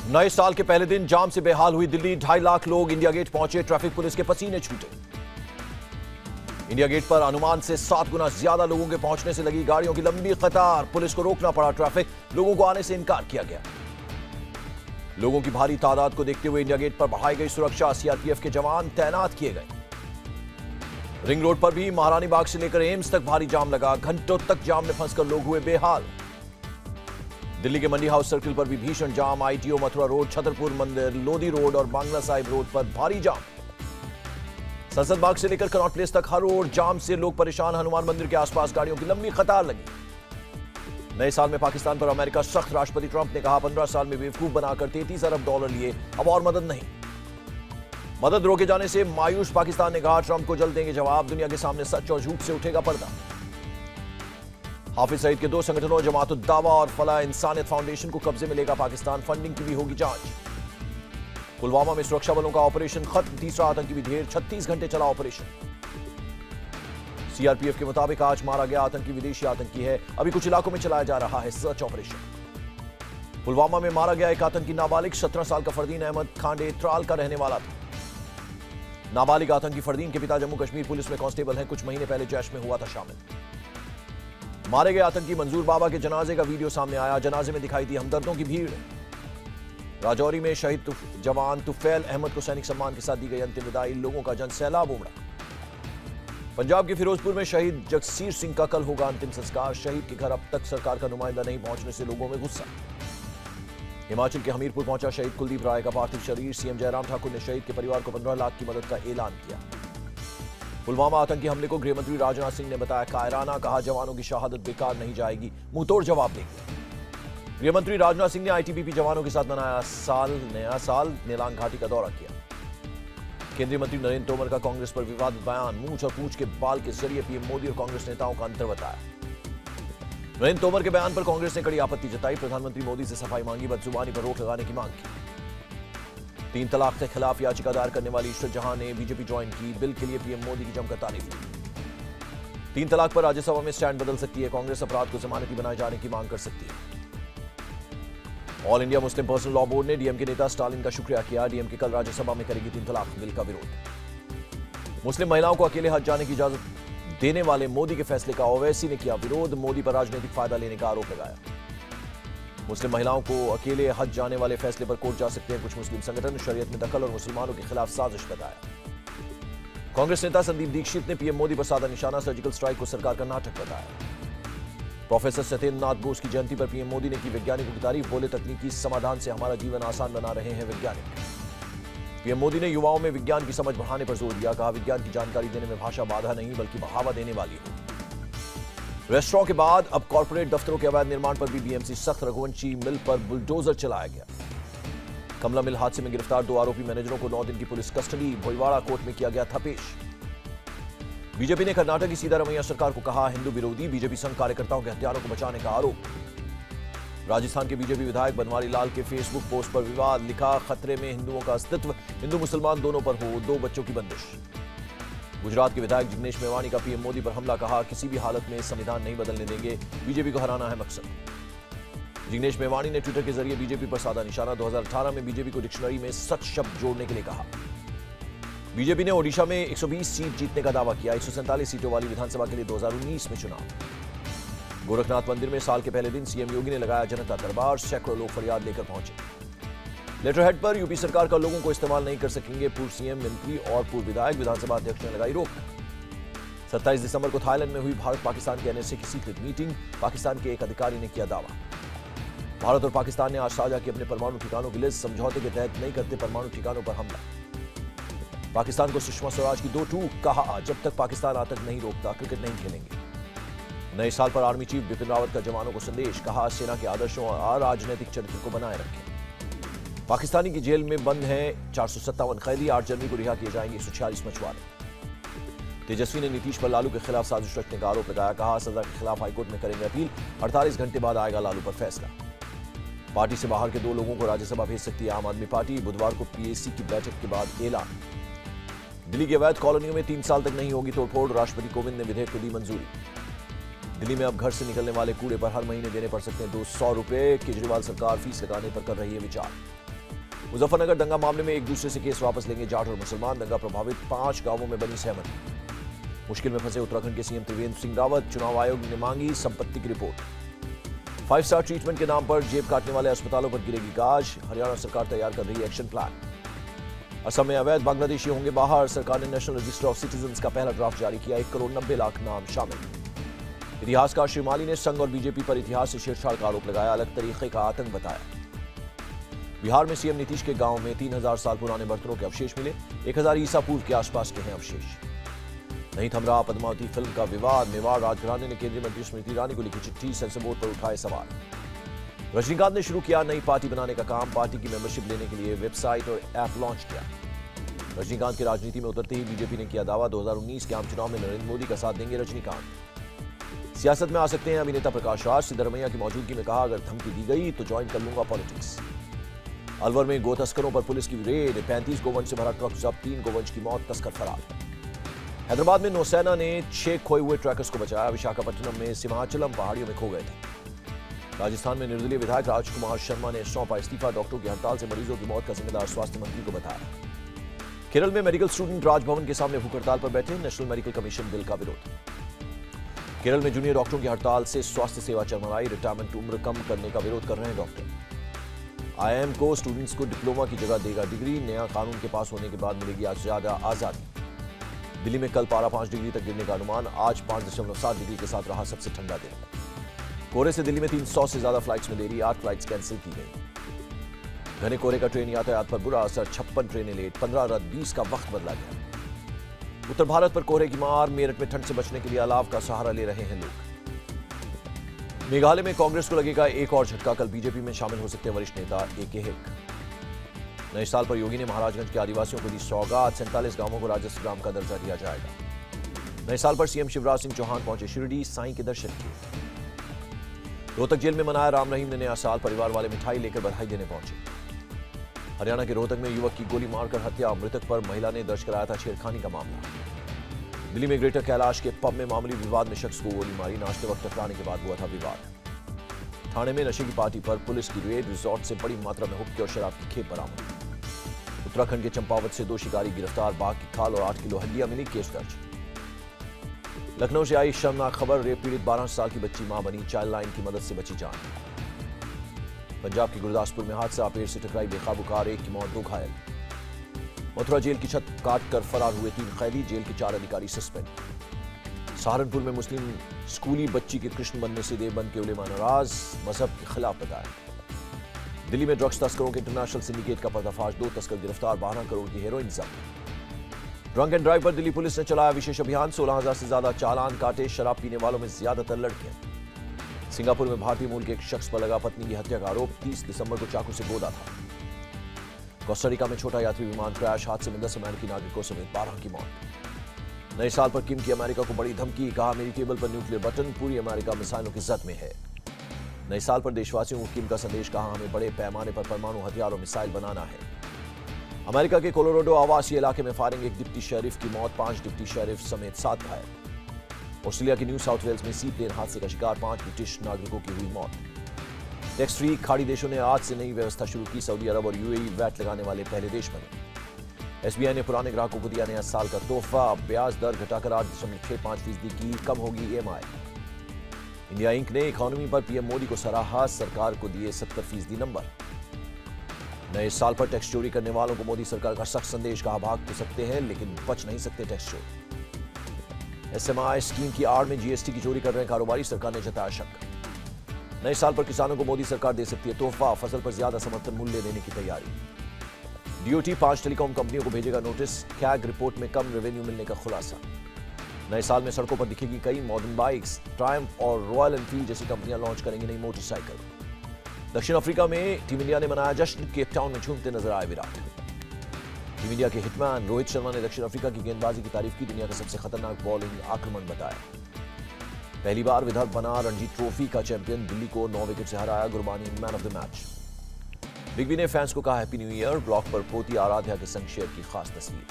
नए साल के पहले दिन जाम से बेहाल हुई दिल्ली। 2.5 लाख लोग इंडिया गेट पहुंचे। ट्रैफिक पुलिस के पसीने छूटे। इंडिया गेट पर अनुमान से 7 गुना ज्यादा लोगों के पहुंचने से लगी गाड़ियों की लंबी कतार। पुलिस को रोकना पड़ा। ट्रैफिक लोगों को आने से इनकार किया गया। लोगों की भारी तादाद को देखते हुए इंडिया गेट पर बढ़ाई गई सुरक्षा। सीआरपीएफ के जवान तैनात किए गए। रिंग रोड पर भी महारानी बाग से लेकर एम्स तक भारी जाम लगा। घंटों तक जाम में फंसकर लोग हुए बेहाल। दिल्ली के मंडी हाउस सर्किल पर भी भीषण जाम। आईटीओ, मथुरा रोड, छतरपुर मंदिर, लोधी रोड और बांग्ला साहिब रोड पर भारी जाम। संसद बाग से लेकर कनॉट प्लेस तक हर रोड जाम से लोग परेशान। हनुमान मंदिर के आसपास गाड़ियों की लंबी कतार लगी। नए साल में पाकिस्तान पर अमेरिका सख्त। राष्ट्रपति ट्रंप ने कहा 15 साल में बेवकूफ बनाकर 33 अरब डॉलर लिए, अब और मदद नहीं। मदद रोके जाने से मायूस पाकिस्तान ने कहा ट्रंप को जल्द देंगे जवाब। दुनिया के सामने सच और झूठ से उठेगा पर्दा। हाफिज सईद के 2 संगठनों जमात उद दावा और फलाह इंसानियत फाउंडेशन को कब्जे में लेगा पाकिस्तान। फंडिंग की भी होगी जांच। पुलवामा में सुरक्षा बलों का ऑपरेशन खत्म। तीसरा आतंकी भी ढेर। 36 घंटे चला ऑपरेशन। सीआरपीएफ के मुताबिक आज मारा गया आतंकी विदेशी आतंकी है। अभी कुछ इलाकों में चलाया जा रहा है सर्च ऑपरेशन। पुलवामा में मारा गया एक आतंकी नाबालिग 17 साल का फरदीन अहमद खांडे त्राल का रहने वाला था। नाबालिग आतंकी फरदीन के पिता जम्मू कश्मीर पुलिस में कांस्टेबल हैं। कुछ महीने पहले जैश में हुआ था शामिल। मारे गए आतंकी मंजूर बाबा के जनाजे का वीडियो सामने आया। जनाजे में दिखाई दी हमदर्दों की भीड़। राजौरी में शहीद जवान तुफैल अहमद को सैनिक सम्मान के साथ दी गई अंतिम विदाई। लोगों का जन सैलाब उमड़ा। पंजाब के फिरोजपुर में शहीद जगसीर सिंह का कल होगा अंतिम संस्कार। शहीद के घर अब तक सरकार का नुमाइंदा नहीं पहुंचने से लोगों में गुस्सा। हिमाचल के हमीरपुर पहुंचा शहीद कुलदीप राय का पार्थिव शरीर। सीएम जयराम ठाकुर ने शहीद के परिवार को 15 लाख की मदद का ऐलान किया। पुलवामा आतंकी हमले को गृहमंत्री राजनाथ सिंह ने बताया कायराना। कहा जवानों की शहादत बेकार नहीं जाएगी, मुंहतोड़ जवाब देंगे। गृहमंत्री राजनाथ सिंह ने आईटीबीपी जवानों के साथ मनाया नया साल। नेलांग घाटी का दौरा किया। केंद्रीय मंत्री नरेंद्र तोमर का कांग्रेस पर विवादित बयान। मूंछ और पूंछ के बाल के जरिए पीएम मोदी और कांग्रेस नेताओं का अंतर बताया। नरेंद्र तोमर के बयान पर कांग्रेस ने कड़ी आपत्ति जताई। प्रधानमंत्री मोदी से सफाई मांगी। बदजुबानी पर रोक लगाने की मांग की। 3 तलाक के खिलाफ याचिका दायर करने वाली इशरत जहां ने बीजेपी ज्वाइन की। बिल के लिए पीएम मोदी की जमकर तारीफ की। 3 तलाक पर राज्यसभा में स्टैंड बदल सकती है। कांग्रेस अपराध को जमानती बनाए जाने की मांग कर सकती है। All India Muslim personal law board ने डीएमके नेता स्टालिन का शुक्रिया किया। डीएमके कल राज्यसभा में करेगी 3 तलाक बिल का विरोध। मुस्लिम महिलाओं को अकेले हज जाने की इजाजत देने वाले मोदी के फैसले का ओवैसी ने किया विरोध। मोदी पर राजनीतिक फायदा लेने का आरोप लगाया। मुस्लिम महिलाओं को अकेले हज जाने वाले फैसले पर कोर्ट जा सकते हैं कुछ मुस्लिम संगठन। शरीयत में दखल और मुसलमानों के खिलाफ साजिश बताया। कांग्रेस नेता संदीप दीक्षित ने पीएम मोदी पर साधा निशाना। सर्जिकल स्ट्राइक को सरकार का नाटक बताया। प्रोफेसर सत्येंद्र नाथ बोस की जयंती पर पीएम मोदी ने की वैज्ञानिकों की तारीफ। बोले तकनीकी समाधान से हमारा जीवन आसान बना रहे हैं वैज्ञानिक। पीएम मोदी ने युवाओं में विज्ञान की समझ बढ़ाने पर जोर दिया। कहा विज्ञान की जानकारी देने में भाषा बाधा नहीं बल्कि बढ़ावा देने वाली हो। रेस्टोरेंट के बाद अब कॉर्पोरेट दफ्तरों के अवैध निर्माण पर भी बीएमसी सख्त। रघुवंशी मिल पर बुलडोजर चलाया गया। कमला मिल हादसे में गिरफ्तार 2 आरोपी मैनेजरों को 9 दिन की पुलिस कस्टडी। भोईवाड़ा कोर्ट में किया गया था पेश। बीजेपी ने कर्नाटक की सीतारमैया सरकार को कहा हिंदू विरोधी। बीजेपी संघ कार्यकर्ताओं के हथियारों को बचाने का आरोप। राजस्थान के बीजेपी विधायक बनवारी लाल के फेसबुक पोस्ट पर विवाद। लिखा खतरे में हिंदुओं का अस्तित्व, हिंदू मुसलमान दोनों पर हो 2 बच्चों की बंदिश। गुजरात के विधायक जिग्नेश मेवानी का पीएम मोदी पर हमला। कहा किसी भी हालत में संविधान नहीं बदलने देंगे, बीजेपी को हराना है मकसद। जिग्नेश मेवानी ने ट्विटर के जरिए बीजेपी पर साधा निशाना। 2018 में बीजेपी को डिक्शनरी में सच शब्द जोड़ने के लिए कहा। बीजेपी ने ओडिशा में 120 सीट जीतने का दावा किया। 147 सीटों वाली विधानसभा के लिए 2019 में चुनाव। गोरखनाथ मंदिर में साल के पहले दिन सीएम योगी ने लगाया जनता दरबार। सैकड़ों लोग फरियाद लेकर पहुंचे। लेटरहेड पर यूपी सरकार का लोगों को इस्तेमाल नहीं कर सकेंगे पूर्व सीएम, मंत्री और पूर्व विधायक। विधानसभा अध्यक्ष ने लगाई रोक। 27 दिसंबर को थाईलैंड में हुई भारत पाकिस्तान के एनएसए की सीक्रेट मीटिंग। पाकिस्तान के एक अधिकारी ने किया दावा। भारत और पाकिस्तान ने आज साझा की अपने परमाणु ठिकानों की लिस्ट। समझौते के तहत नहीं करते परमाणु ठिकानों पर हमला। पाकिस्तान को सुषमा स्वराज की 2 टूक। कहा जब तक पाकिस्तान आतंक नहीं रोकता क्रिकेट नहीं खेलेंगे। नए साल पर आर्मी चीफ बिपिन रावत का जवानों को संदेश। कहा सेना के आदर्शों और अराजनैतिक चरित्र को बनाए रखें। पाकिस्तानी की जेल में बंद हैं 457 कैदी। 8 जनवरी को रिहा किए जाएंगे 146 मछुआरे। तेजस्वी ने नीतीश पर लालू के खिलाफ साजिश रचने का आरोप लगाया। कहा सजा के खिलाफ हाईकोर्ट में करेंगे अपील। 48 घंटे बाद आएगा लालू पर फैसला। पार्टी से बाहर के 2 लोगों को राज्यसभा भेज सकती है आम आदमी पार्टी। बुधवार को पीएसी की बैठक के बाद ऐलान। दिल्ली की अवैध कॉलोनियों में 3 साल तक नहीं होगी तोड़फोड़। राष्ट्रपति कोविंद ने विधेयक को दी मंजूरी। दिल्ली में अब घर से निकलने वाले कूड़े पर हर महीने देने पड़ सकते हैं 200 रुपए। केजरीवाल सरकार फीस लगाने पर कर रही है विचार। मुजफ्फरनगर दंगा मामले में एक दूसरे से केस वापस लेंगे जाट और मुसलमान। दंगा प्रभावित 5 गांवों में बनी सहमति। मुश्किल में फंसे उत्तराखंड के सीएम त्रिवेंद्र सिंह रावत। चुनाव आयोग ने मांगी संपत्ति की रिपोर्ट। 5 स्टार ट्रीटमेंट के नाम पर जेब काटने वाले अस्पतालों पर गिरेगी गाज। हरियाणा सरकार तैयार कर रही एक्शन प्लान। असम में अवैध बांग्लादेशी होंगे बाहर। सरकार ने नेशनल रजिस्टर ऑफ सिटीजन्स का पहला ड्राफ्ट जारी किया। 1 करोड़ 90 लाख नाम शामिल। इतिहासकार श्री माली ने संघ और बीजेपी पर इतिहास से छेड़छाड़ का आरोप लगाया। अलग तरीके का आतंक बताया। बिहार में सीएम नीतीश के गांव में 3000 साल पुराने बर्तनों के अवशेष मिले। 1000 ईसा पूर्व के आसपास के हैं अवशेष। नहीं थम रहा पद्मावती फिल्म का विवाद। मेवाड़ राजघराने ने केंद्रीय मंत्री स्मृति ईरानी को लिखी चिट्ठी। सेंसर बोर्ड पर उठाए सवाल। रजनीकांत ने शुरू किया नई पार्टी बनाने का काम। पार्टी की मेंबरशिप लेने के लिए वेबसाइट और ऐप लॉन्च किया। रजनीकांत की राजनीति में उतरते ही बीजेपी ने किया दावा 2019 के आम चुनाव में नरेंद्र मोदी का साथ देंगे रजनीकांत। सियासत में आ सकते हैं अभिनेता प्रकाश राज। सिद्धरमैया की मौजूदगी में कहा अगर धमकी दी गई तो ज्वाइन कर लूंगा पॉलिटिक्स। अलवर में गो तस्करों पर पुलिस की रेड। 35 गोवंश से भरा ट्रक जब्त। 3 गोवंश की मौत। तस्कर फरार। हैदराबाद में नौसेना ने 6 खोए हुए ट्रैकर्स को बचाया। विशाखापट्टनम में सिमाचलम पहाड़ियों में खो गए थे। राजस्थान में निर्दलीय विधायक राजकुमार शर्मा ने सौंपा इस्तीफा। डॉक्टरों की हड़ताल से मरीजों की मौत का जिम्मेदार स्वास्थ्य मंत्री को बताया। केरल में मेडिकल स्टूडेंट राजभवन के सामने भूख हड़ताल पर बैठे। नेशनल मेडिकल कमीशन बिल का विरोध। केरल में जूनियर डॉक्टरों की हड़ताल से स्वास्थ्य सेवा चरमराई। रिटायरमेंट उम्र कम करने का विरोध कर रहे हैं डॉक्टर। आईआईएम को स्टूडेंट्स को डिप्लोमा की जगह देगा डिग्री। नया कानून के पास होने के बाद मिलेगी आज ज्यादा आजादी। दिल्ली में कल पारा 5 डिग्री तक गिरने का अनुमान। आज 5.7 डिग्री के साथ रहा सबसे ठंडा दिन। कोहरे से दिल्ली में 300 से ज्यादा फ्लाइट्स में देरी। 8 फ्लाइट्स कैंसिल की गई। घने कोहरे का ट्रेन यातायात पर बुरा असर। 56 ट्रेनें लेट। 15 रद्द। 20 का वक्त बदला गया। उत्तर भारत पर कोहरे की मार। मेरठ में ठंड से बचने के लिए अलाव का सहारा ले रहे हैं लोग। मेघालय में कांग्रेस को लगेगा एक और झटका। कल बीजेपी में शामिल हो सकते हैं वरिष्ठ नेता ए.के. हिक। नए साल पर योगी ने महाराजगंज के आदिवासियों को दी सौगात। 47 गांवों को राजस्व ग्राम का दर्जा दिया जाएगा। नए साल पर सीएम शिवराज सिंह चौहान पहुंचे शिरडी। साईं के दर्शन किए। रोहतक जेल में मनाया राम रहीम ने नया साल। परिवार वाले मिठाई लेकर बधाई देने पहुंचे। हरियाणा के रोहतक में युवक की गोली मारकर हत्या। मृतक पर महिला ने दर्ज कराया था छेड़खानी का मामला। दिल्ली में ग्रेटर कैलाश के पब में मामूली विवाद में शख्स को गोली मारी। नाश्ते वक्त टकराने के बाद हुआ था विवाद। थाने में नशे की पार्टी पर पुलिस की रेड। रिजॉर्ट से बड़ी मात्रा में हुक्के और शराब की खेप बरामद। उत्तराखंड के चंपावत से 2 शिकारी गिरफ्तार। बाघ की खाल और 8 किलो हड्डियां मिली। केस दर्ज। लखनऊ से आई शर्मनाक खबर। रेप पीड़ित 12 साल की बच्ची मां बनी। चाइल्ड लाइन की मदद से बची जान। पंजाब के गुरदासपुर में हादसा। पेड़ से टकराई बेकाबू कार। 1 की मौत 2 घायल। मथुरा जेल की छत काटकर फरार हुए 3 कैदी। जेल के 4 अधिकारी सस्पेंड। सहारनपुर में मुस्लिम स्कूली बच्ची के कृष्ण बनने से देवबंद के उलेमा नाराज। मजहब के खिलाफ बताया। दिल्ली में ड्रग्स तस्करों के इंटरनेशनल सिंडिकेट का पर्दाफाश। 2 तस्कर गिरफ्तार। 12 करोड़ की हेरोइन जब्त। ड्रंक एंड ड्राइव पर दिल्ली पुलिस ने चलाया विशेष अभियान। 16,000 से ज्यादा चालान काटे। शराब पीने वालों में ज्यादातर लड़कियां। सिंगापुर में भारतीय मूल के एक शख्स पर लगा पत्नी की हत्या का आरोप। 30 दिसंबर को चाकू से गोदा था। कोस्टारिका में छोटा यात्री विमान क्रैश। हादसे में 10 अमेरिकी नागरिकों समेत 12 की मौत। नए साल पर किम की अमेरिका को बड़ी धमकी। कहा मेरी टेबल पर न्यूक्लियर बटन। पूरी अमेरिका मिसाइलों की जद में है। नए साल पर देशवासियों को किम का संदेश। कहा हमें बड़े पैमाने पर परमाणु हथियार और मिसाइल बनाना है। अमेरिका के कोलोराडो आवासीय इलाके में फायरिंग। एक डिप्टी शेरिफ की मौत। 5 डिप्टी शेरिफ समेत 7 घायल। ऑस्ट्रेलिया के न्यू साउथ वेल्स में सी प्लेन हादसे का शिकार। 5 ब्रिटिश नागरिकों की हुई मौत। टैक्स फ्री खाड़ी देशों ने आज से नई व्यवस्था शुरू की। सऊदी अरब और यूएई वैट लगाने वाले पहले देश बने। एसबीआई ने पुराने ग्राहकों को दिया नया साल का तोहफा। ब्याज दर घटाकर 8.65% की। कम होगी ईएमआई। इंडिया इंक ने इकोनॉमी पर पीएम मोदी को सराहा। सरकार को दिए 70% नंबर। नए साल पर टैक्स चोरी करने वालों को मोदी सरकार का सख्त संदेश। कहा भाग तो सकते हैं लेकिन बच नहीं सकते टैक्स चोर। एसएमआई स्कीम की आड़ में जीएसटी की चोरी कर रहे कारोबारी। सरकार ने जताया शक। नए साल पर किसानों को मोदी सरकार दे सकती है तोहफा। फसल पर ज्यादा समर्थन मूल्य देने की तैयारी। डीओटी 5 टेलीकॉम कंपनियों को भेजेगा नोटिस। कैग रिपोर्ट में कम रेवेन्यू मिलने का खुलासा। नए साल में सड़कों पर दिखेगी कई मॉडर्न बाइक्स। ट्रायम्फ और रॉयल एनफील्ड जैसी कंपनियां लॉन्च करेंगी नई मोटरसाइकिल। दक्षिण अफ्रीका में टीम इंडिया ने मनाया जश्न। केप टाउन में झूमते नजर आए विराट। टीम इंडिया के हिटमैन रोहित शर्मा ने दक्षिण अफ्रीका की गेंदबाजी की तारीफ की। दुनिया का सबसे खतरनाक बॉलिंग आक्रमण बताया। पहली बार विदर्भ बना रणजी ट्रॉफी का चैंपियन। दिल्ली को 9 विकेट से हराया। Gurbani man of the match. Big B ने फैंस को कहा हैप्पी न्यू ईयर। ब्लॉग पर पोती आराध्या के संग शेयर की खास तस्वीर।